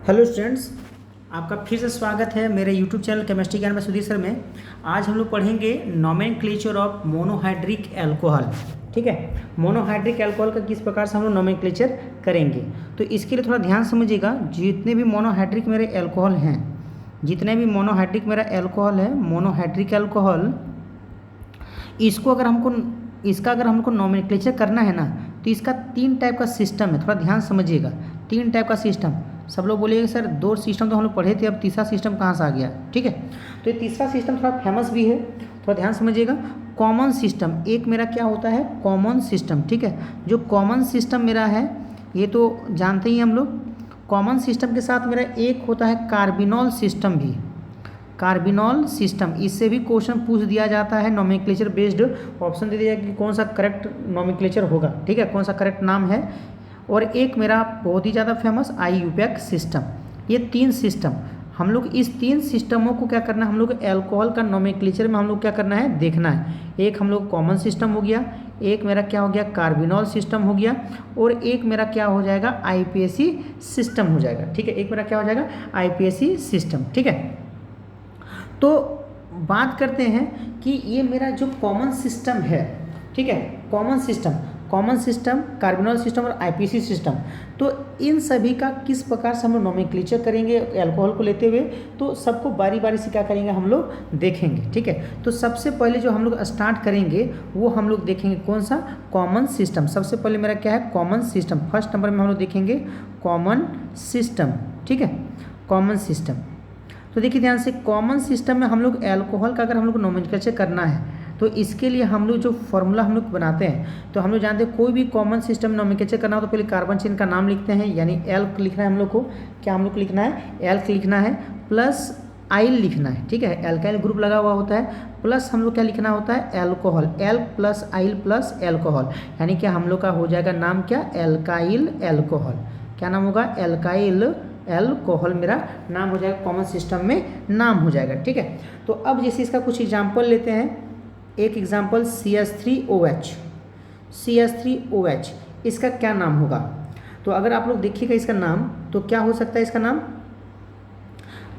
Hello students, आपका फिर से स्वागत है मेरे यूट्यूब चैनल केमिस्ट्री ज्ञान में सुधीर सर में। आज हम लोग पढ़ेंगे नोमेनक्लेचर ऑफ मोनोहाइड्रिक अल्कोहल। ठीक है, मोनोहाइड्रिक अल्कोहल का किस प्रकार से हम लोग नोमेनक्लेचर करेंगे, तो इसके लिए थोड़ा ध्यान समझिएगा। जितने भी मोनोहाइड्रिक मेरे अल्कोहल हैं, जितने भी मोनोहाइड्रिक मेरा अल्कोहल है, मोनोहाइड्रिक अल्कोहल, इसको अगर हमको नोमेनक्लेचर करना है ना, तो इसका 3 टाइप का सिस्टम है। थोड़ा ध्यान समझिएगा, 3 टाइप का सिस्टम। सब लोग बोलिएगा सर 2 सिस्टम तो हम लोग पढ़े थे, अब तीसरा सिस्टम कहाँ से आ गया। ठीक है, तो ये तीसरा सिस्टम थोड़ा फेमस भी है, थोड़ा ध्यान समझिएगा। कॉमन सिस्टम एक मेरा क्या होता है, कॉमन सिस्टम। ठीक है, जो कॉमन सिस्टम मेरा है, ये तो जानते ही हम लोग। कॉमन सिस्टम के साथ मेरा एक होता है कार्बिनॉल सिस्टम भी, कार्बिनॉल सिस्टम। इससे भी क्वेश्चन पूछ दिया जाता है, नोमेनक्लेचर बेस्ड ऑप्शन दे दिया कि कौन सा करेक्ट नोमेनक्लेचर होगा। ठीक है, कौन सा करेक्ट नाम है। और एक मेरा बहुत ही ज़्यादा फेमस आईयूपैक सिस्टम। ये 3 सिस्टम, हम लोग इस 3 सिस्टमों को क्या करना है, हम लोग अल्कोहल का नोमेनक्लेचर में हम लोग क्या करना है, देखना है। एक हम लोग कॉमन सिस्टम हो गया, एक मेरा क्या हो गया, कार्बिनॉल सिस्टम हो गया, और एक मेरा क्या हो जाएगा, आईपीएसी सिस्टम हो जाएगा। ठीक है, एक मेरा क्या हो जाएगा, आईपीएसी सिस्टम। ठीक है, तो बात करते हैं कि ये मेरा जो कॉमन सिस्टम है, ठीक है, कॉमन सिस्टम, कार्बिनॉल सिस्टम और आईपीएसी सिस्टम, तो इन सभी का किस प्रकार से हम लोग नोमेनक्लेचर करेंगे अल्कोहल को लेते हुए, तो सबको बारी बारी से क्या करेंगे, हम लोग देखेंगे। ठीक है, तो सबसे पहले जो हम लोग स्टार्ट करेंगे वो हम लोग देखेंगे कौन सा, कॉमन सिस्टम। सबसे पहले मेरा क्या है, कॉमन सिस्टम। फर्स्ट नंबर में हम लोग देखेंगे कॉमन सिस्टम। ठीक है, कॉमन सिस्टम। तो देखिए ध्यान से, कॉमन सिस्टम में हम लोग अल्कोहल का अगर हम लोग नोमेनक्लेचर करना है, तो इसके लिए हम लोग जो फॉर्मूला हम लोग बनाते हैं, तो हम लोग जानते हैं कोई भी कॉमन सिस्टम नोमेनक्लेचर करना हो तो पहले कार्बन चेन का नाम लिखते हैं, यानी एल्क लिखना है हम लोग को। क्या हम लोग को लिखना है, एल्क लिखना है, प्लस आइल लिखना है। ठीक है, एल्काइल ग्रुप लगा हुआ होता है, प्लस हम लोग क्या लिखना होता है, एल्कोहल। एल्क प्लस आइल प्लस एल्कोहल, यानी कि हम लोग का हो जाएगा नाम क्या, एल्काइल एल्कोहल। क्या नाम होगा, एल्काइल एल्कोहल मेरा नाम हो जाएगा, कॉमन सिस्टम में नाम हो जाएगा। ठीक है, तो अब जैसे इसका कुछ एग्जाम्पल लेते हैं। एक एग्जाम्पल CH3OH, CH3OH, इसका क्या नाम होगा। तो अगर आप लोग देखिएगा इसका नाम, तो क्या हो सकता है इसका नाम,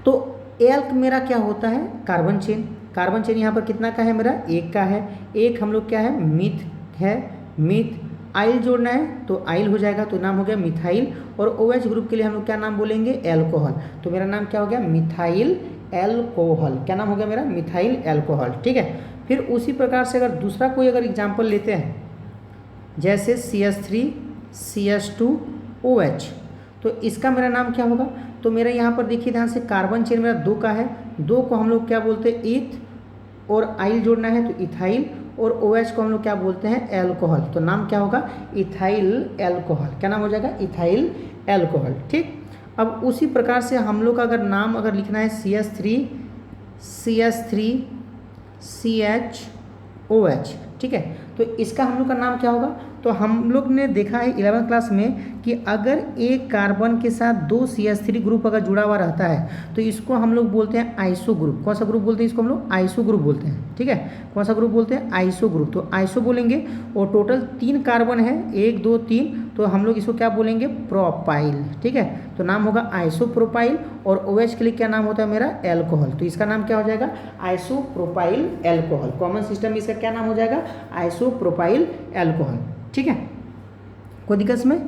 तो एल्क मेरा क्या होता है, कार्बन चेन। कार्बन चेन यहाँ पर कितना का है, मेरा 1 का है। एक हम लोग क्या है, मिथ है, मिथ। आइल जोड़ना है तो आइल हो जाएगा, तो नाम हो गया मिथाइल। और OH ग्रुप के लिए हम लोग क्या नाम बोलेंगे, एल्कोहल। तो मेरा नाम क्या हो गया, मिथाइल एल्कोहल। क्या नाम हो गया मेरा, मिथाइल एल्कोहल। ठीक है, फिर उसी प्रकार से अगर दूसरा कोई अगर एग्जाम्पल लेते हैं, जैसे CH3CH2OH, तो इसका मेरा नाम क्या होगा। तो मेरा यहाँ पर देखिए ध्यान से, कार्बन चेन मेरा 2 का है, 2 को हम लोग क्या बोलते हैं, ईथ, और आइल जोड़ना है तो इथाइल, और OH को हम लोग क्या बोलते हैं, एल्कोहल। तो नाम क्या होगा, इथाइल एल्कोहल। क्या नाम हो जाएगा, इथाइल एल्कोहल। ठीक, अब उसी प्रकार से हम लोग का अगर नाम अगर लिखना है CH3CH2OH, ठीक है, तो इसका हम लोग का नाम क्या होगा। तो हम लोग ने देखा है 11th क्लास में कि अगर एक कार्बन के साथ 2 CH3 ग्रुप अगर जुड़ा हुआ रहता है, तो इसको हम लोग बोलते हैं आइसो ग्रुप। कौन सा ग्रुप बोलते हैं इसको, हम लोग आइसो ग्रुप बोलते हैं। ठीक है, कौन सा ग्रुप बोलते हैं, आइसो ग्रुप। तो आइसो बोलेंगे, और टोटल 3 कार्बन है, 1 2 3, तो हम लोग इसको क्या बोलेंगे, प्रोपाइल। ठीक है, तो नाम होगा आइसोप्रोपाइल। और OH के लिए क्या नाम होता है मेरा, एल्कोहल। तो इसका नाम क्या हो जाएगा, आइसोप्रोपाइल एल्कोहल। कॉमन सिस्टम में इसका क्या नाम हो जाएगा, आइसोप्रोपाइल एल्कोहल। ठीक है, कोई दिक्कत इसमें।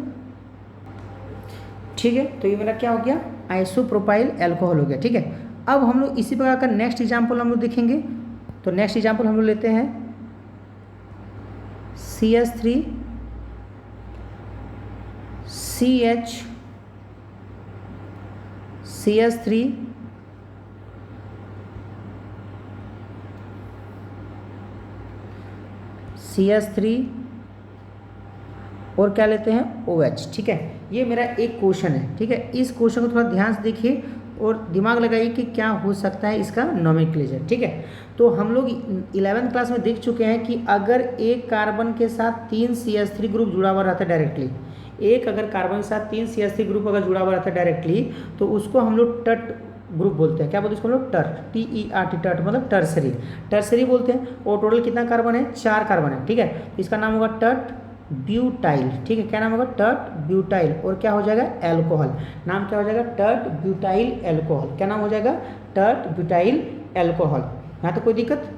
ठीक है, तो ये मेरा क्या हो गया, आइसोप्रोपाइल एल्कोहल हो गया। ठीक है, अब हम लोग इसी प्रकार का नेक्स्ट एग्जाम्पल हम लोग देखेंगे। तो नेक्स्ट एग्जाम्पल हम लोग लेते हैं CH3 और क्या लेते हैं, OH। ठीक है, ये मेरा एक क्वेश्चन है। ठीक है, इस क्वेश्चन को थोड़ा ध्यान से देखिए और दिमाग लगाइए कि क्या हो सकता है इसका नोमेनक्लेचर। ठीक है, तो हम लोग 11th क्लास में देख चुके हैं कि अगर एक कार्बन के साथ 3 CH3 ग्रुप जुड़ा हुआ रहता है डायरेक्टली, एक अगर कार्बन के साथ 3 CH3 ग्रुप अगर जुड़ा हुआ रहता है डायरेक्टली, तो उसको हम लोग टट ग्रुप बोलते हैं। क्या बोलते हैं उसको हम लोग, टर्ट, TERT, टर्ट मतलब टर्सरी, टर्सरी बोलते हैं। और टोटल कितना कार्बन है, 4 कार्बन है। ठीक है, इसका नाम होगा टर्ट ब्यूटाइल, ठीक है, क्या नाम होगा, टर्ट ब्यूटाइल, और क्या हो जाएगा, एल्कोहल, नाम क्या हो जाएगा, टर्ट ब्यूटाइल एल्कोहल, क्या नाम हो जाएगा, टर्ट ब्यूटाइल एल्कोहल। यहाँ तो कोई दिक्कत,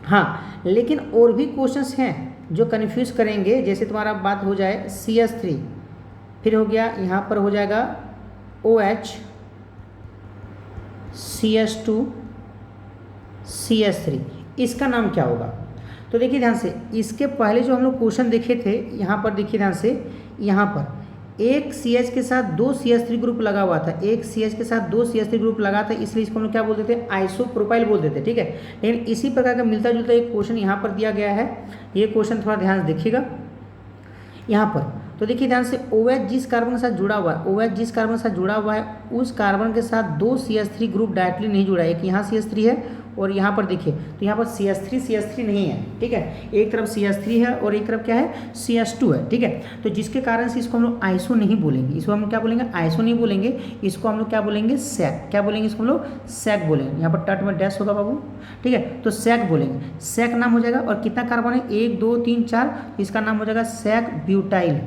हाँ, लेकिन और भी क्वेश्चंस हैं जो कन्फ्यूज करेंगे। जैसे तुम्हारा बात हो जाए CH3, फिर हो गया यहाँ पर हो जाएगा OH, CH2, CH3, इसका नाम क्या होगा। तो देखिए ध्यान से, इसके पहले जो हम लोग क्वेश्चन देखे थे, यहाँ पर देखिए ध्यान से, यहाँ पर एक CH के साथ 2 CH3 ग्रुप लगा हुआ था, एक CH के साथ 2 CH3 ग्रुप लगा था, इसलिए इसको हम लोग क्या बोलते थे, आइसोप्रोपाइल बोलते थे, ठीक है। लेकिन इसी प्रकार का मिलता जुलता एक क्वेश्चन यहाँ पर दिया गया है, ये क्वेश्चन थोड़ा ध्यान से देखिएगा यहाँ पर। तो देखिए ध्यान से, OH जिस कार्बन के साथ जुड़ा हुआ है, OH जिस कार्बन के साथ जुड़ा हुआ है, उस कार्बन के साथ 2 CH3 ग्रुप डायरेक्टली नहीं जुड़ा है, एक यहाँ CH3 है और यहाँ पर देखिए, तो यहाँ पर CH3 नहीं है, ठीक है, एक तरफ CH3 है और एक तरफ क्या है, CH2 है, ठीक है। तो जिसके कारण से इसको हम लोग आइसो नहीं बोलेंगे, इसको हम लोग क्या बोलेंगे, आइसो नहीं बोलेंगे, इसको हम लोग क्या बोलेंगे, सैक, क्या बोलेंगे, इसको हम लोग सैक बोलेंगे। यहाँ पर टट में डैश होगा बाबू, ठीक है, तो सैक बोलेंगे, सैक नाम हो जाएगा। और कितना कार्बन है, 1 2 3 4, इसका नाम हो जाएगा सैक ब्यूटाइल,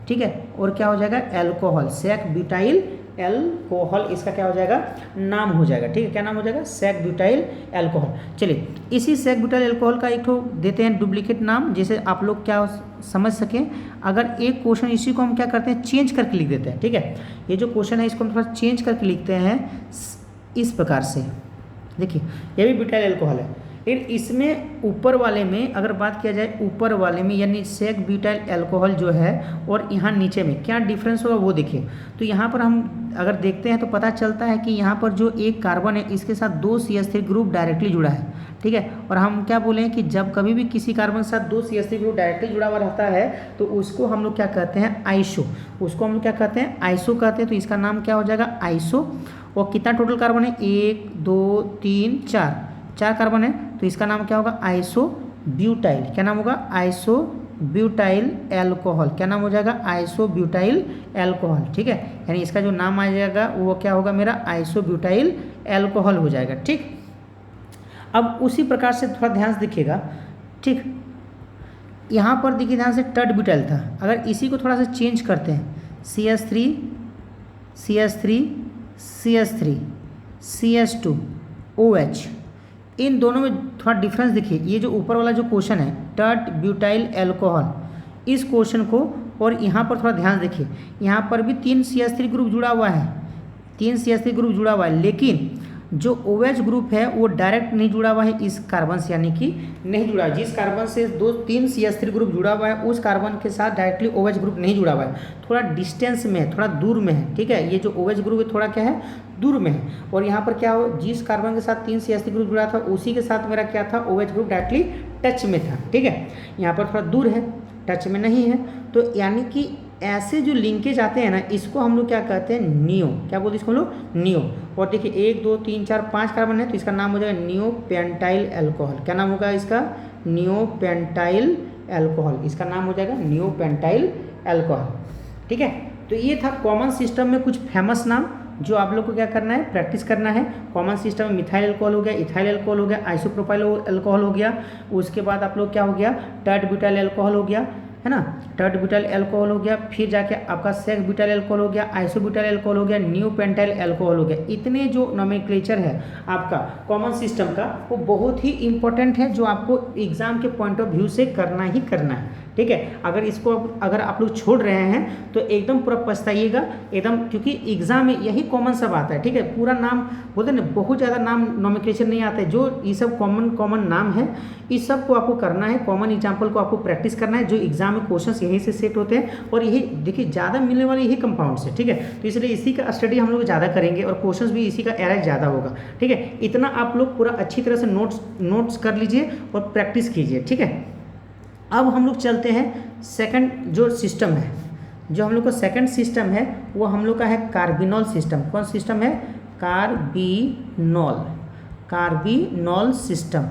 ठीक है, और क्या हो जाएगा, एल्कोहल, सैक ब्यूटाइल एल्कोहल, इसका क्या हो जाएगा, नाम हो जाएगा, ठीक है, क्या नाम हो जाएगा, सैक ब्यूटाइल एल्कोहल। चलिए, इसी सैक ब्यूटाइल एल्कोहल का एक ठो देते हैं डुप्लीकेट नाम, जैसे आप लोग क्या समझ सकें। अगर एक क्वेश्चन इसी को हम क्या करते हैं, चेंज करके लिख देते हैं, ठीक है, ये जो क्वेश्चन है इसको हम थोड़ा चेंज करके लिखते हैं इस प्रकार से। देखिए, ये भी ब्यूटाइल एल्कोहल है, लेकिन इसमें ऊपर वाले में अगर बात किया जाए, ऊपर वाले में यानी सैक ब्यूटाइल एल्कोहल जो है, और यहाँ नीचे में क्या डिफरेंस होगा वो देखिए। तो यहाँ पर हम अगर देखते हैं तो पता चलता है कि यहाँ पर जो एक कार्बन है इसके साथ 2 CH3 ग्रुप डायरेक्टली जुड़ा है, ठीक है। और हम क्या बोले कि जब कभी भी किसी कार्बन के साथ 2 CH3 ग्रुप डायरेक्टली जुड़ा हुआ रहता है तो उसको हम लोग क्या कहते हैं, आइसो, उसको हम लोग क्या कहते हैं, आइसो कहते हैं। तो इसका नाम क्या हो जाएगा, आइसो। और कितना टोटल कार्बन है, 1 2 3 4 कार्बन है, तो इसका नाम क्या होगा, आइसो ब्यूटाइल, क्या नाम होगा, आइसो ब्यूटाइल एल्कोहल, क्या नाम हो जाएगा, आइसो ब्यूटाइल एल्कोहल, ठीक है। यानी इसका जो नाम आ जाएगा वो क्या होगा मेरा, आइसो ब्यूटाइल एल्कोहल हो जाएगा, ठीक। अब उसी प्रकार से थोड़ा ध्यान से देखिएगा, ठीक, यहाँ पर देखिए ध्यान से टर्ट ब्यूटाइल था, अगर इसी को थोड़ा सा चेंज करते हैं, CH3 CH3 CH3 CH2 OH, इन दोनों में थोड़ा डिफरेंस देखिए। ये जो ऊपर वाला जो क्वेश्चन है टर्ट ब्यूटाइल एल्कोहल, इस क्वेश्चन को और यहाँ पर थोड़ा ध्यान देखिए, यहाँ पर भी 3 CH3 ग्रुप जुड़ा हुआ है, 3 CH3 ग्रुप जुड़ा हुआ है, लेकिन जो OH ग्रुप है वो डायरेक्ट नहीं जुड़ा हुआ है इस कार्बन से, यानी कि नहीं जुड़ा है। जिस कार्बन से 3 CH3 ग्रुप जुड़ा हुआ है उस कार्बन के साथ डायरेक्टली OH ग्रुप नहीं जुड़ा हुआ है, थोड़ा डिस्टेंस में है, थोड़ा दूर में है, ठीक है। ये जो OH ग्रुप है थोड़ा क्या है, दूर में है। और यहाँ पर क्या हो, जिस कार्बन के साथ 3 CH3 ग्रुप जुड़ा था उसी के साथ मेरा क्या था, OH ग्रुप डायरेक्टली टच में था, ठीक है। यहाँ पर थोड़ा दूर है, टच में नहीं है, तो यानी कि ऐसे जो लिंकेज आते हैं ना, इसको हम लोग क्या कहते हैं, नियो, क्या बोलते हैं इसको हम लोग, नियो। और देखिए 1 2 3 4 5 कार्बन है, तो इसका नाम हो जाएगा नियो पेंटाइल एल्कोहल, क्या नाम होगा इसका, नियो पेंटाइल एल्कोहल, इसका नाम हो जाएगा नियो पेंटाइल एल्कोहल, ठीक है। तो ये था कॉमन सिस्टम में कुछ फेमस नाम जो आप लोग को क्या करना है, प्रैक्टिस करना है। कॉमन सिस्टम में मिथाइल अल्कोहल हो गया, इथाइल अल्कोहल हो गया, आइसोप्रोपाइल अल्कोहल हो गया, उसके बाद आप लोग क्या हो गया, टर्ट ब्यूटाइल अल्कोहल हो गया, है ना, टर्ट ब्यूटाइल अल्कोहल हो गया, फिर जाके आपका सेक ब्यूटाइल अल्कोहल हो गया, आइसो ब्यूटाइल अल्कोहल हो गया, न्यू पेंटाइल अल्कोहल हो गया। इतने जो नोमेनक्लेचर है आपका कॉमन सिस्टम का वो बहुत ही इंपॉर्टेंट है, जो आपको एग्जाम के पॉइंट ऑफ व्यू से करना ही करना है, ठीक है। अगर इसको अगर आप लोग छोड़ रहे हैं तो एकदम पूरा पछताइएगा एकदम, क्योंकि एग्जाम में यही कॉमन सब आता है, ठीक है। पूरा नाम बोलते ना, बहुत ज़्यादा नाम नोमेनक्लेचर नहीं आता है, जो ये सब कॉमन नाम है इस सब को आपको करना है, कॉमन एग्जाम्पल को आपको प्रैक्टिस करना है। जो एग्जाम में क्वेश्चंस यहीं से सेट होते हैं और यही देखिए ज़्यादा मिलने वाले यही कंपाउंड्स है, ठीक है। तो इसलिए इसी का स्टडी हम लोग ज़्यादा करेंगे और क्वेश्चंस भी इसी का एरर ज़्यादा होगा, ठीक है। इतना आप लोग पूरा अच्छी तरह से नोट्स कर लीजिए और प्रैक्टिस कीजिए, ठीक है। अब हम लोग चलते हैं सेकंड जो सिस्टम है, जो हम लोग का सेकंड सिस्टम है वो हम लोग का है कार्बिनॉल सिस्टम। कौन सिस्टम है, कार्बिनॉल सिस्टम।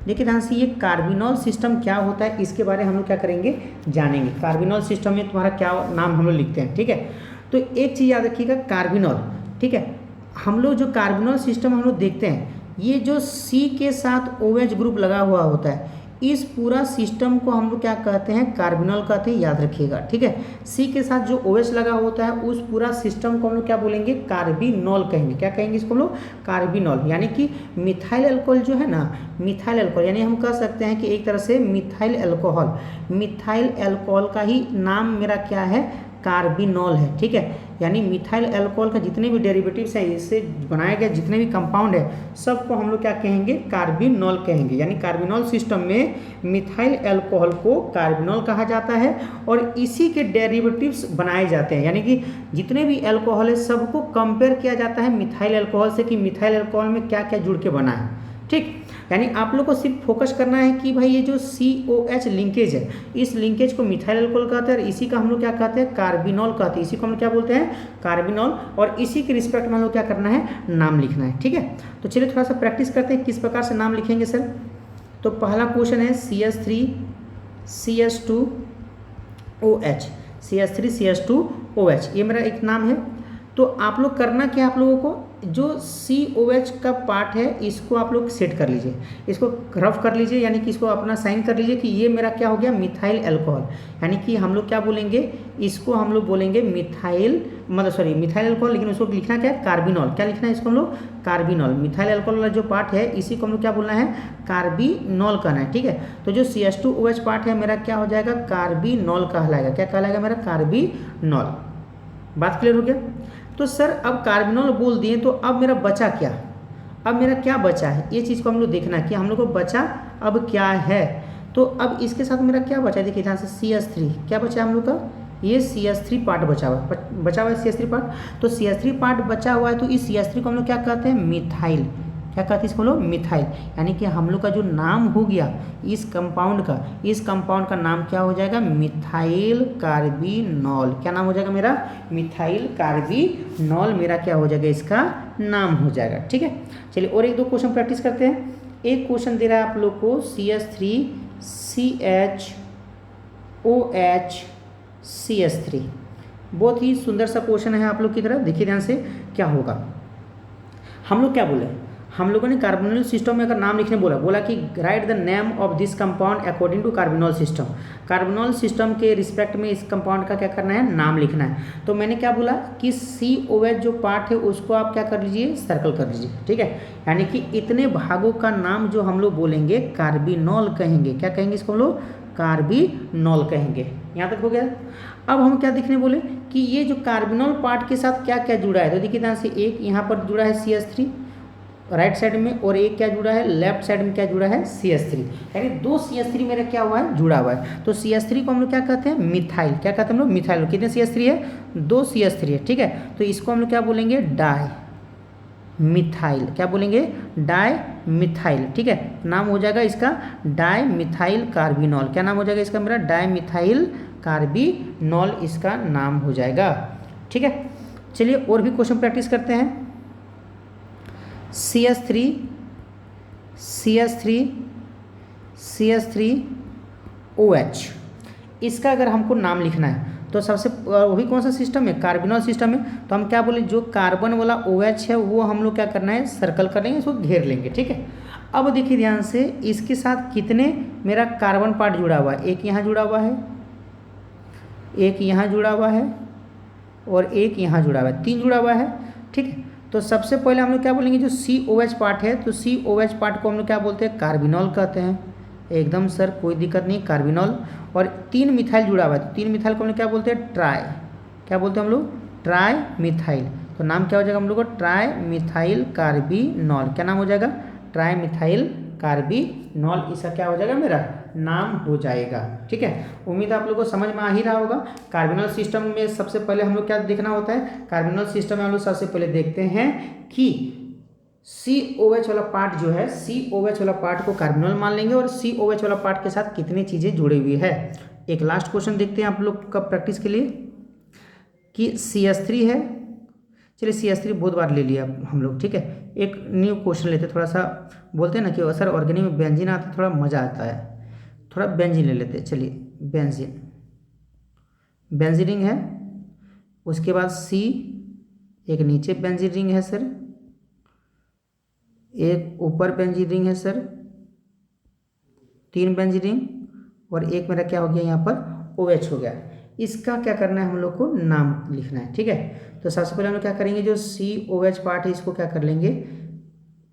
देखिए ध्यान से, ये कार्बिनॉल सिस्टम क्या होता है इसके बारे में हम लोग क्या करेंगे, जानेंगे। कार्बिनॉल सिस्टम में तुम्हारा क्या नाम हम लोग लिखते हैं, ठीक है। तो एक चीज़ याद रखिएगा, कार्बिनॉल, ठीक है। हम लोग जो कार्बिनॉल सिस्टम हम लोग देखते हैं, ये जो C के साथ OH ग्रुप लगा हुआ होता है, इस पूरा सिस्टम को हम लोग क्या कहते हैं, कार्बिनॉल कहते हैं, याद रखिएगा, ठीक है। सी के साथ जो OH लगा होता है उस पूरा सिस्टम को हम लोग क्या बोलेंगे, कार्बिनॉल कहेंगे। क्या कहेंगे इसको हम लोग, कार्बिनॉल। यानी कि मिथाइल अल्कोहल जो है ना, मिथाइल अल्कोहल यानी हम कह सकते हैं कि एक तरह से मिथाइल अल्कोहल, मिथाइल अल्कोहल का ही नाम मेरा क्या है, कार्बिनॉल है, ठीक है। यानी मिथाइल अल्कोहल का जितने भी डेरिवेटिव्स हैं, इससे बनाए गए जितने भी कंपाउंड है, सबको हम लोग क्या कहेंगे, कार्बिनॉल कहेंगे। यानी कार्बिनॉल सिस्टम में मिथाइल अल्कोहल को कार्बिनॉल कहा जाता है और इसी के डेरिवेटिव्स बनाए जाते हैं। यानी कि जितने भी अल्कोहल है सबको कंपेयर किया जाता है मिथाइल अल्कोहल से कि मिथाइल अल्कोहल में क्या क्या जुड़ के बना है, ठीक। यानी आप लोग को सिर्फ फोकस करना है कि भाई ये जो COH लिंकेज है, इस लिंकेज को मिथाइल अल्कोहल कहते हैं और इसी का हम लोग क्या कहते हैं, कार्बिनॉल कहते हैं। इसी को हम लोग क्या बोलते हैं, कार्बिनॉल। और इसी के रिस्पेक्ट में हम लोग क्या करना है, नाम लिखना है, ठीक है। तो चलिए थोड़ा सा प्रैक्टिस करते हैं किस प्रकार से नाम लिखेंगे सर। तो पहला क्वेश्चन है CH3CH2OH, CH3CH2OH, ये मेरा एक नाम है। तो आप लोग करना क्या, आप लोगों को जो COH का पार्ट है इसको आप लोग सेट कर लीजिए, इसको रफ कर लीजिए, यानी कि इसको अपना साइन कर लीजिए कि ये मेरा क्या हो गया, मिथाइल अल्कोहल। यानी कि हम लोग क्या बोलेंगे, इसको हम लोग बोलेंगे मिथाइल, मतलब सॉरी मिथाइल अल्कोहल, लेकिन उसको लिखना क्या है, कार्बिनॉल। क्या लिखना है इसको हम लोग, कार्बिनॉल। मिथाइल अल्कोहल वाला जो पार्ट है इसी को हम लोग क्या बोलना है, कार्बिनॉल कहना है, ठीक है। तो जो CH2OH पार्ट है मेरा क्या हो जाएगा, कार्बिनॉल कहलाएगा। क्या कहलाएगा मेरा, कार्बिनॉल। बात क्लियर हो गया। तो सर अब कार्बिनॉल बोल दिए तो अब मेरा बचा क्या, अब मेरा क्या बचा है, ये चीज़ को हम लोग देखना है कि हम लोग को बचा अब क्या है। तो अब इसके साथ मेरा क्या बचा है, देखिए ध्यान से, CH3 क्या बचा है हम लोग का, ये CH3 पार्ट बचा हुआ है CH3 पार्ट। तो CH3 पार्ट बचा हुआ है तो इस CH3 को हम लोग क्या कहते हैं, मिथाइल। क्या कहते हैं इसको लोग, मिथाइल। यानी कि हम लोग का जो नाम हो गया इस कंपाउंड का, इस कंपाउंड का नाम क्या हो जाएगा, मिथाइल कार्बिनॉल। क्या नाम हो जाएगा मेरा, मिथाइल कार्बिनॉल मेरा क्या हो जाएगा, इसका नाम हो जाएगा, ठीक है। चलिए और एक दो क्वेश्चन प्रैक्टिस करते हैं। एक क्वेश्चन दे रहा है आप लोग को CH3CHOH CH3, बहुत ही सुंदर सा क्वेश्चन है आप लोग की तरफ, देखिए ध्यान से क्या होगा। हम लोग क्या बोले, हम लोगों ने कार्बोनिल सिस्टम में अगर नाम लिखने बोला कि write the name of this compound according to carbinol system. Carbinol system के रिस्पेक्ट में इस कंपाउंड का क्या करना है, नाम लिखना है। तो मैंने क्या बोला कि COH जो पार्ट है उसको आप क्या कर लीजिए, सर्कल कर लीजिए, ठीक है। यानी कि इतने भागों का नाम जो हम लोग बोलेंगे कार्बिनॉल कहेंगे। क्या कहेंगे इसको हम लोग, कार्बिनॉल कहेंगे। यहाँ तक हो गया। अब हम क्या देखने बोले कि ये जो कार्बिनॉल पार्ट के साथ क्या क्या जुड़ा है। तो देखिए ध्यान से, एक यहाँ पर जुड़ा है CH3 राइट साइड में, और एक क्या जुड़ा है, लेफ्ट साइड में क्या जुड़ा है, CH3। यानी दो CH3 मेरा क्या हुआ है, जुड़ा हुआ है। तो CH3 को हम लोग क्या कहते हैं, मिथाइल। क्या कहते हैं हम लोग, मिथाइल। कितने CH3 है, 2 CH3 है, ठीक है। तो इसको हम लोग क्या बोलेंगे, डाई मिथाइल। क्या बोलेंगे, डाई मिथाइल, ठीक है। नाम हो जाएगा इसका डाई मिथाइल कार्बिनॉल। क्या नाम हो जाएगा इसका मेरा, डाई मिथाइल कार्बिनॉल इसका नाम हो जाएगा, ठीक है। चलिए और भी क्वेश्चन प्रैक्टिस करते हैं। CH3OH, इसका अगर हमको नाम लिखना है तो सबसे वही कौन सा सिस्टम है, कार्बिनॉल सिस्टम है। तो हम क्या बोले, जो कार्बन वाला OH है वो हम लोग क्या करना है, सर्कल कर लेंगे, इसको घेर लेंगे, ठीक है। अब देखिए ध्यान से, इसके साथ कितने मेरा कार्बन पार्ट जुड़ा हुआ है, एक यहाँ जुड़ा हुआ है, एक यहाँ जुड़ा हुआ है और एक यहाँ जुड़ा हुआ है, 3 जुड़ा हुआ है, ठीक है। तो सबसे पहले हम लोग क्या बोलेंगे, जो COH पार्ट है, तो COH पार्ट को हम लोग क्या बोलते हैं, कार्बिनॉल कहते हैं। एकदम सर कोई दिक्कत नहीं, कार्बिनॉल। और 3 मिथाइल जुड़ा हुआ है, तो 3 मिथाइल को हम लोग क्या बोलते हैं, ट्राई। क्या बोलते हैं हम लोग, ट्राई मिथाइल। तो नाम क्या हो जाएगा हम लोग का, ट्राई मिथाइल कार्बिनॉल। क्या नाम हो जाएगा, ट्राई मिथाइल कार्बिनॉल, इसका क्या हो जाएगा, मेरा नाम हो जाएगा, ठीक है। उम्मीद आप लोगों को समझ में आ ही रहा होगा। कार्बिनॉल सिस्टम में सबसे पहले हम लोग क्या देखना होता है, कार्बिनॉल सिस्टम में हम लोग सबसे पहले देखते हैं कि COH वाला पार्ट जो है, COH वाला पार्ट को कार्बिनॉल मान लेंगे और COH वाला पार्ट के साथ कितनी चीज़ें जुड़ी हुई है। एक लास्ट क्वेश्चन देखते हैं आप लोग का प्रैक्टिस के लिए कि CH3 है। चलिए CH3 बहुत बार ले लिया हम लोग, ठीक है। एक न्यू क्वेश्चन लेते, थोड़ा सा बोलते हैं ना कि सर ऑर्गेनिक में बेंजीन आता है, थोड़ा मज़ा आता है, थोड़ा बेंजीन ले लेते हैं। चलिए बेंजीन, बेंजीन रिंग है, उसके बाद C, एक नीचे बेंजीन रिंग है सर, एक ऊपर बेंजीन रिंग है सर, 3 बेंजीन और एक मेरा क्या हो गया यहाँ पर OH हो गया। इसका क्या करना है हम लोग को नाम लिखना है, ठीक है। तो सबसे पहले हम लोग क्या करेंगे, जो COH पार्ट है इसको क्या कर लेंगे,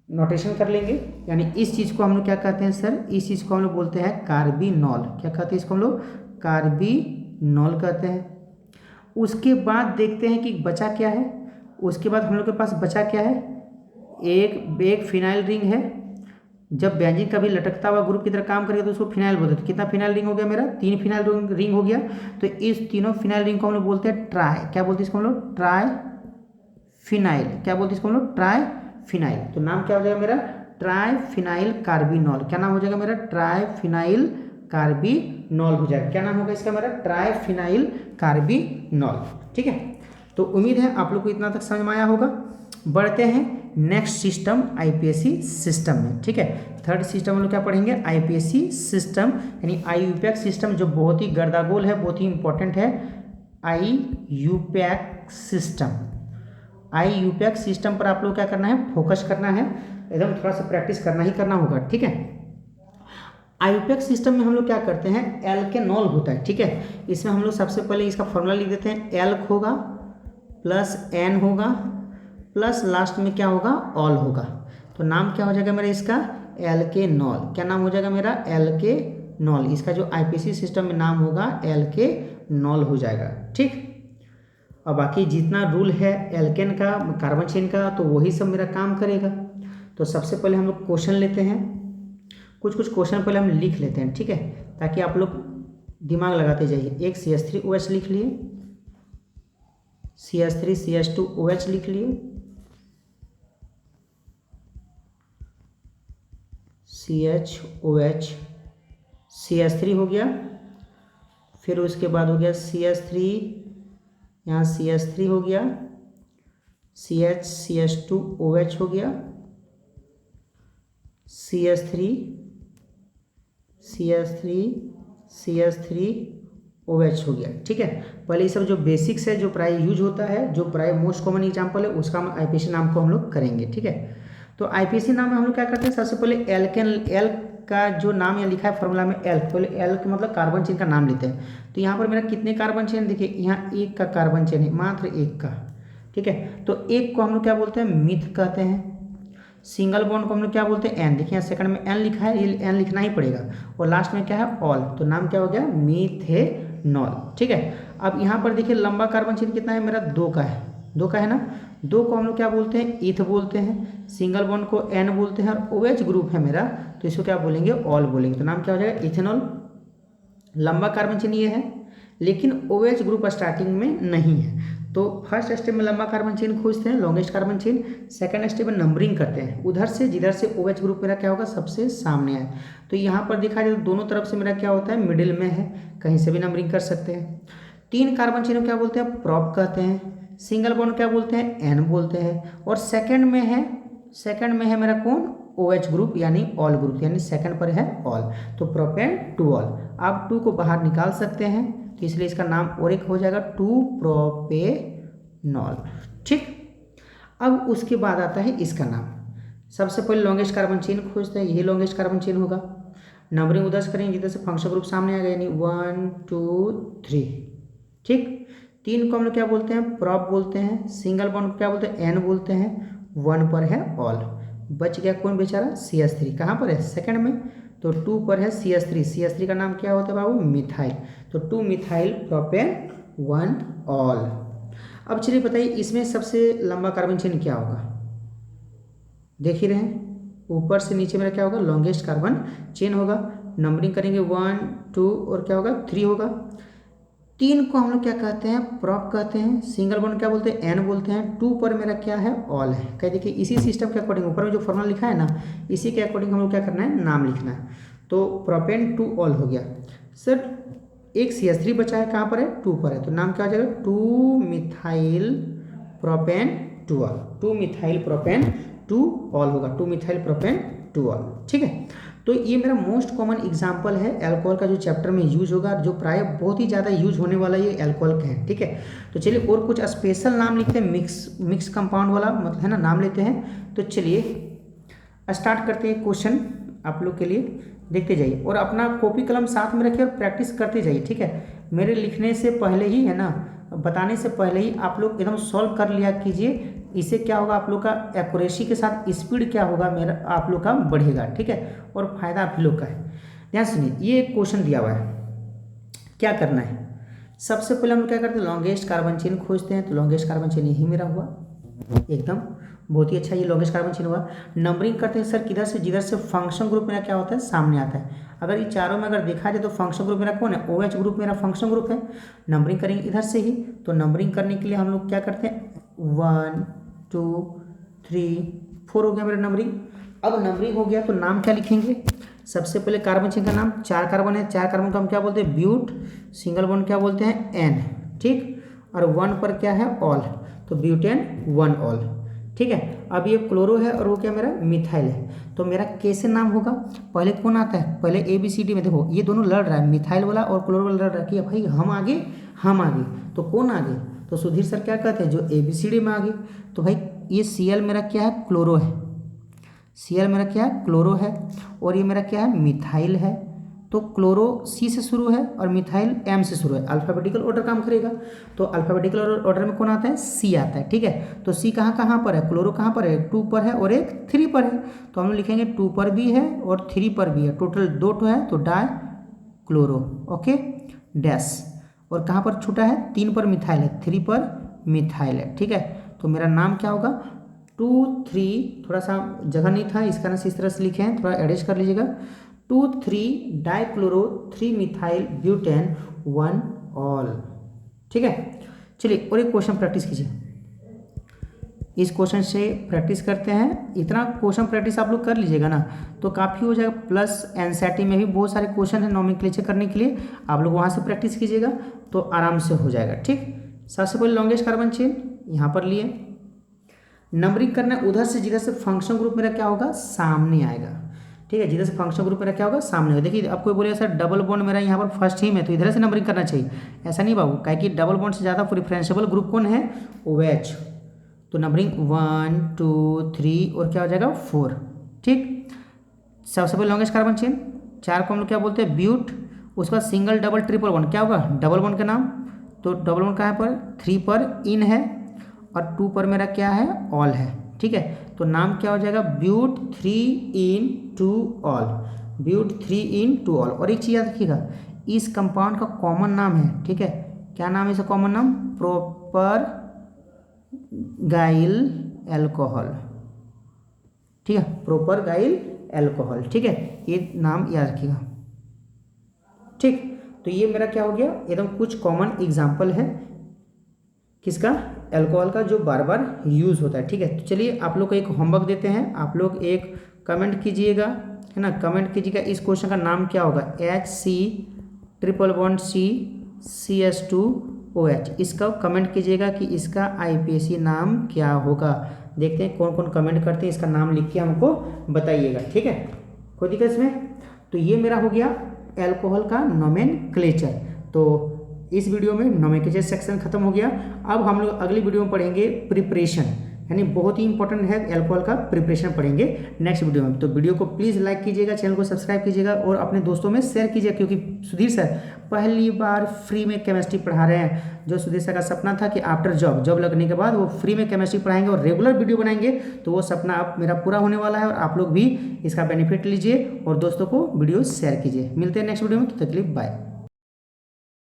नोटेशन कर लेंगे। यानी इस चीज़ को हम लोग क्या कहते हैं सर, इस चीज़ को हम लोग बोलते हैं कार्बिनॉल। क्या कहते हैं इसको हम लोग, कार्बिनॉल कहते हैं। उसके बाद देखते हैं कि बचा क्या है। उसके बाद हम लोग के पास बचा क्या है, एक फिनाइल रिंग है। जब बेंजीन कभी लटकता हुआ ग्रुप की तरह काम करेगा तो उसको फिनाइल बोलते हैं। तो कितना फिनाइल रिंग हो गया मेरा, 3 फिनाइल रिंग हो गया। तो इस तीनों फिनाइल रिंग को हम लोग बोलते हैं ट्राई, क्या बोलते हैं इसको हम लोग, ट्राई फिनाइल। क्या बोलते हैं इसको हम लोग, ट्राई फिनाइल। तो नाम क्या हो जाएगा मेरा, ट्राई फिनाइल कार्बिनॉल। क्या नाम हो जाएगा मेरा, ट्राई फिनाइल कार्बिनॉल हो जाएगा। क्या नाम होगा इसका मेरा, ट्राई फिनाइल कार्बिनॉल, ठीक है। तो उम्मीद है आप लोग को इतना तक समझ में आया होगा। बढ़ते हैं नेक्स्ट सिस्टम IPSC सिस्टम में, ठीक है। थर्ड सिस्टम हम लोग क्या पढ़ेंगे, IPSC सिस्टम यानी IUPAC सिस्टम, जो बहुत ही गर्दागोल है, बहुत ही इंपॉर्टेंट है। IUPAC सिस्टम, IUPAC सिस्टम पर आप लोग क्या करना है, फोकस करना है, एकदम थोड़ा सा प्रैक्टिस करना ही करना होगा, ठीक है। IUPAC सिस्टम में हम लोग क्या करते हैं, एल्केनॉल होता है, ठीक है। इसमें हम लोग सबसे पहले इसका फॉर्मूला लिख देते हैं, एल्क होगा प्लस N होगा प्लस लास्ट में क्या होगा, ऑल होगा। तो नाम क्या हो जाएगा मेरा इसका, एल्केनॉल। क्या नाम हो जाएगा मेरा, एल्केनॉल। इसका जो IPSC सिस्टम में नाम होगा एल्केनॉल हो जाएगा, ठीक। और बाकी जितना रूल है एल्केन का, कार्बन चेन का, तो वही सब मेरा काम करेगा। तो सबसे पहले हम लोग क्वेश्चन लेते हैं, कुछ क्वेश्चन पहले हम लिख लेते हैं, ठीक है, ताकि आप लोग दिमाग लगाते जाइए। एक CH3OH लिख लिए, CH3CH2OH लिख लिए, CHOH CH3 हो गया। फिर उसके बाद हो गया CH3, यहाँ CH3 हो गया, CH2OH हो गया, CH3OH हो गया, ठीक है। पहले ये सब जो बेसिक्स है, जो प्राय यूज होता है, जो प्राय मोस्ट कॉमन एग्जाम्पल है, उसका IPSC नाम को हम लोग करेंगे, ठीक है। तो IPSC नाम में हम लोग क्या करते हैं, सबसे पहले एल्केन, एल्क का जो नाम यहाँ लिखा है फॉर्मूला में, एल्क, पहले एल्क मतलब कार्बन चेन का नाम लेते हैं। तो यहाँ पर मेरा कितने कार्बन चेन, देखिए यहाँ एक का कार्बन चेन है, मात्र एक का, ठीक है। तो एक को हम लोग क्या बोलते हैं, मिथ कहते हैं। सिंगल बॉन्ड को हम लोग क्या बोलते हैं, एन। देखिए यहाँ सेकंड में N लिखा है, ये N लिखना ही पड़ेगा। और लास्ट में क्या है, ऑल। तो नाम क्या हो गया, मीथेनॉल, ठीक है। अब यहाँ पर देखिए लंबा कार्बन चेन कितना है मेरा, 2 का है, 2 का है ना। 2 को हम लोग क्या बोलते हैं, इथ बोलते हैं। सिंगल बॉन्ड को N बोलते हैं। और OH ग्रुप है मेरा, तो इसको क्या बोलेंगे, ऑल बोलेंगे। तो नाम क्या हो जाएगा, इथेनॉल। लंबा कार्बन चेन ये है, लेकिन OH ग्रुप स्टार्टिंग में नहीं है। तो फर्स्ट स्टेप में लंबा कार्बन चेन खोजते हैं, longest carbon chain. Second step में नंबरिंग करते हैं, उधर से जिधर से OH ग्रुप मेरा क्या होगा, सबसे सामने है। तो यहाँ पर देखा जाए तो दोनों तरफ से मेरा क्या होता है, मिडिल में है, कहीं से भी नंबरिंग कर सकते हैं। 3 कार्बन चेन को क्या बोलते हैं, प्रॉप कहते हैं। सिंगल बॉन्ड क्या बोलते हैं, N बोलते हैं। और सेकंड में है मेरा कौन, OH ग्रुप यानी ऑल ग्रुप, यानी सेकंड पर है ऑल। तो प्रोपेन 2 ऑल। आप 2 को बाहर निकाल सकते हैं, तो इसलिए इसका नाम और एक हो जाएगा 2 प्रोपेनॉल, ठीक। अब उसके बाद आता है इसका नाम। सबसे पहले लॉन्गेस्ट कार्बन चेन खोजते हैं, यही लॉन्गेस्ट कार्बन चेन होगा। नंबरिंग उधर से करेंगे जिधर से फंक्शनल ग्रुप सामने आ गया, यानी 1 2 3, ठीक। 3 को हम लोग क्या बोलते हैं, प्रॉप बोलते हैं। सिंगल बॉन्ड को क्या बोलते हैं, N बोलते हैं। 1 पर है ऑल। बच गया कौन बेचारा, CH3। कहाँ पर है, सेकंड में। तो 2 पर है CH3। CH3 का नाम क्या होता है बाबू, मिथाइल। तो 2 मिथाइल प्रोपेन 1 ऑल। अब चलिए बताइए इसमें सबसे लंबा कार्बन चेन क्या होगा, देख ही रहे हैं, ऊपर से नीचे मेरा क्या होगा, लॉन्गेस्ट कार्बन चेन होगा। नंबरिंग करेंगे 1 2 और क्या होगा, 3 होगा। 3 को हम लोग क्या कहते हैं, प्रॉप कहते हैं। सिंगल बॉन्ड क्या बोलते हैं, N बोलते हैं। 2 पर मेरा क्या है, ऑल है। कह देखिए इसी सिस्टम के अकॉर्डिंग ऊपर में जो फॉर्मूला लिखा है ना, इसी के अकॉर्डिंग हम लोग क्या करना है, नाम लिखना है। तो प्रोपेन 2 ऑल हो गया। सर एक CH3 बचा है, कहाँ पर है, 2 पर है। तो नाम क्या हो जाएगा, 2 methyl propane 2 all. 2 methyl propane 2 all होगा, 2 मिथाइल प्रोपेन 2 ऑल, ठीक है। तो ये मेरा मोस्ट कॉमन एग्जाम्पल है अल्कोहल का, जो चैप्टर में यूज होगा, जो प्राय बहुत ही ज़्यादा यूज होने वाला ये अल्कोहल का है, ठीक है। तो चलिए और कुछ स्पेशल नाम लिखते हैं, मिक्स कंपाउंड वाला मतलब है ना, नाम लेते हैं। तो चलिए स्टार्ट करते हैं क्वेश्चन आप लोग के लिए। देखते जाइए और अपना कॉपी कलम साथ में रखिए और प्रैक्टिस करते जाइए, ठीक है। मेरे लिखने से पहले ही, है ना, बताने से पहले ही आप लोग एकदम सॉल्व कर लिया कीजिए। इससे क्या होगा, आप लोग का एक्यूरेसी के साथ स्पीड क्या होगा, मेरा आप लोग का बढ़ेगा, ठीक है, और फायदा आप लोग का है। ध्यान सुनिए, ये एक क्वेश्चन दिया हुआ है, क्या करना है। सबसे पहले हम क्या करते हैं, लॉन्गेस्ट कार्बन चेन खोजते हैं। तो लॉन्गेस्ट कार्बन चेन यही मेरा हुआ, एकदम बहुत ही अच्छा, ये लॉन्गेस्ट कार्बन चेन हुआ। नंबरिंग करते हैं सर किधर से, जिधर से फंक्शन ग्रुप मेरा क्या होता है, सामने आता है। अगर ये चारों में अगर देखा जाए तो फंक्शन ग्रुप मेरा कौन है, OH ग्रुप मेरा फंक्शन ग्रुप है। नंबरिंग करेंगे इधर से ही, तो नंबरिंग करने के लिए हम लोग क्या करते हैं, 1 2 3 4 हो गया मेरा नंबरिंग। अब नंबरिंग हो गया तो नाम क्या लिखेंगे, सबसे पहले कार्बन चेन का नाम, 4 कार्बन है, 4 कार्बन को हम क्या बोलते हैं, ब्यूट, सिंगल बॉन्ड क्या बोलते हैं, एन, ठीक, और 1 पर क्या है, ऑल, तो ब्यूटेन 1 ऑल, ठीक है। अब ये क्लोरो है और वो क्या मेरा मिथाइल है, तो मेरा कैसे नाम होगा, पहले कौन आता है, पहले ABCD में देखो ये दोनों लड़ रहा है, मिथाइल वाला और क्लोरो वाला लड़ रहा है कि भाई हम आगे हम आगे, तो कौन आगे, तो सुधीर सर क्या कहते हैं, जो ABCD में आगे। तो भाई ये Cl मेरा क्या है, क्लोरो है, Cl मेरा क्या है, क्लोरो है, और ये मेरा क्या है, मिथाइल है। तो क्लोरो C से शुरू है और मिथाइल M से शुरू है, अल्फ़ाबेटिकल ऑर्डर काम करेगा। तो अल्फ़ाबेटिकल ऑर्डर में कौन आता है, C आता है, ठीक है। तो C कहाँ कहाँ पर है, क्लोरो कहाँ पर है, 2 पर है और एक 3 पर है। तो हम लोग लिखेंगे 2 पर भी है और 3 पर भी है, टोटल 2 तो है, तो डाई क्लोरो, ओके, डैश। और कहाँ पर छूटा है, 3 पर मिथाइल है, 3 पर मिथाइल है, ठीक है। तो मेरा नाम क्या होगा, 2 3, थोड़ा सा जगह नहीं था इस कारण से इस तरह से लिखे हैं, थोड़ा एडजस्ट कर लीजिएगा, 2 3 डाइक्लोरो 3 मिथाइल ब्यूटेन 1 ऑल, ठीक है। चलिए और एक क्वेश्चन प्रैक्टिस कीजिए, इस क्वेश्चन से प्रैक्टिस करते हैं। इतना क्वेश्चन प्रैक्टिस आप लोग कर लीजिएगा ना तो काफ़ी हो जाएगा, प्लस एनसीईआरटी में भी बहुत सारे क्वेश्चन है नोमेनक्लेचर करने के लिए, आप लोग वहाँ से प्रैक्टिस कीजिएगा तो आराम से हो जाएगा, ठीक। सबसे पहले लॉन्गेस्ट कार्बन चेन यहाँ पर लिए, नंबरिंग करना है उधर से जिधर से फंक्शन ग्रुप मेरा क्या होगा, सामने आएगा, ठीक है, जिधर से फंक्शन ग्रुप मेरा क्या होगा, सामने होगा। देखिए अब कोई बोलेगा सर डबल बॉन्ड मेरा यहाँ पर फर्स्ट ही में, तो इधर से नंबरिंग करना चाहिए, ऐसा नहीं बाबू, काहे कि डबल बॉन्ड से ज़्यादा प्रिफरेंशियल ग्रुप कौन है, OH। तो नंबरिंग 1 2 3 और क्या हो जाएगा 4, ठीक। सबसे पहले लॉन्गेस्ट कार्बन चेन, 4 को हम लोग क्या बोलते हैं, ब्यूट, उसके बाद सिंगल डबल ट्रिपल बॉन्ड क्या होगा, डबल बॉन्ड का नाम, तो डबल बॉन्ड कहाँ पर, 3 पर इन है और 2 पर मेरा क्या है, ऑल है, ठीक है। तो नाम क्या हो जाएगा, ब्यूट 3 इन 2 ऑल, ब्यूट 3 इन 2 ऑल। और एक चीज़ याद रखिएगा, इस कंपाउंड का कॉमन नाम है, ठीक है, क्या नाम है इसका कॉमन नाम, प्रोपर गाइल एल्कोहल, ठीक है, प्रोपर गाइल एल्कोहल, ठीक है, ये नाम याद रखिएगा, ठीक। तो ये मेरा क्या हो गया, एकदम कुछ कॉमन एग्जाम्पल है किसका, अल्कोहल का, जो बार बार यूज़ होता है, ठीक है। तो चलिए आप लोग को एक होमवर्क देते हैं, आप लोग एक कमेंट कीजिएगा, है ना, कमेंट कीजिएगा इस क्वेश्चन का नाम क्या होगा, HC ट्रिपल बॉन्ड CH2OH, इसका कमेंट कीजिएगा कि इसका IPAC नाम क्या होगा। देखते हैं कौन कौन कमेंट करते हैं, इसका नाम लिख के हमको बताइएगा, ठीक है, कोई दिक्कत इसमें। तो ये मेरा हो गया अल्कोहल का नोमेनक्लेचर। तो इस वीडियो में नोमेनक्लेचर सेक्शन खत्म हो गया। अब हम लोग अगली वीडियो में पढ़ेंगे प्रिपरेशन, यानी बहुत ही इंपॉर्टेंट है अल्कोहल का प्रिपरेशन पढ़ेंगे नेक्स्ट वीडियो में। तो वीडियो को प्लीज़ लाइक कीजिएगा, चैनल को सब्सक्राइब कीजिएगा और अपने दोस्तों में शेयर कीजिएगा, क्योंकि सुधीर सर पहली बार फ्री में केमिस्ट्री पढ़ा रहे हैं। जो सुधीर सर का सपना था कि आफ्टर जॉब लगने के बाद वो फ्री में केमिस्ट्री पढ़ाएंगे और रेगुलर वीडियो बनाएंगे, तो वो सपना अब मेरा पूरा होने वाला है और आप लोग भी इसका बेनिफिट लीजिए और दोस्तों को वीडियो शेयर कीजिए। मिलते हैं नेक्स्ट वीडियो में, तो तक के लिए बाय।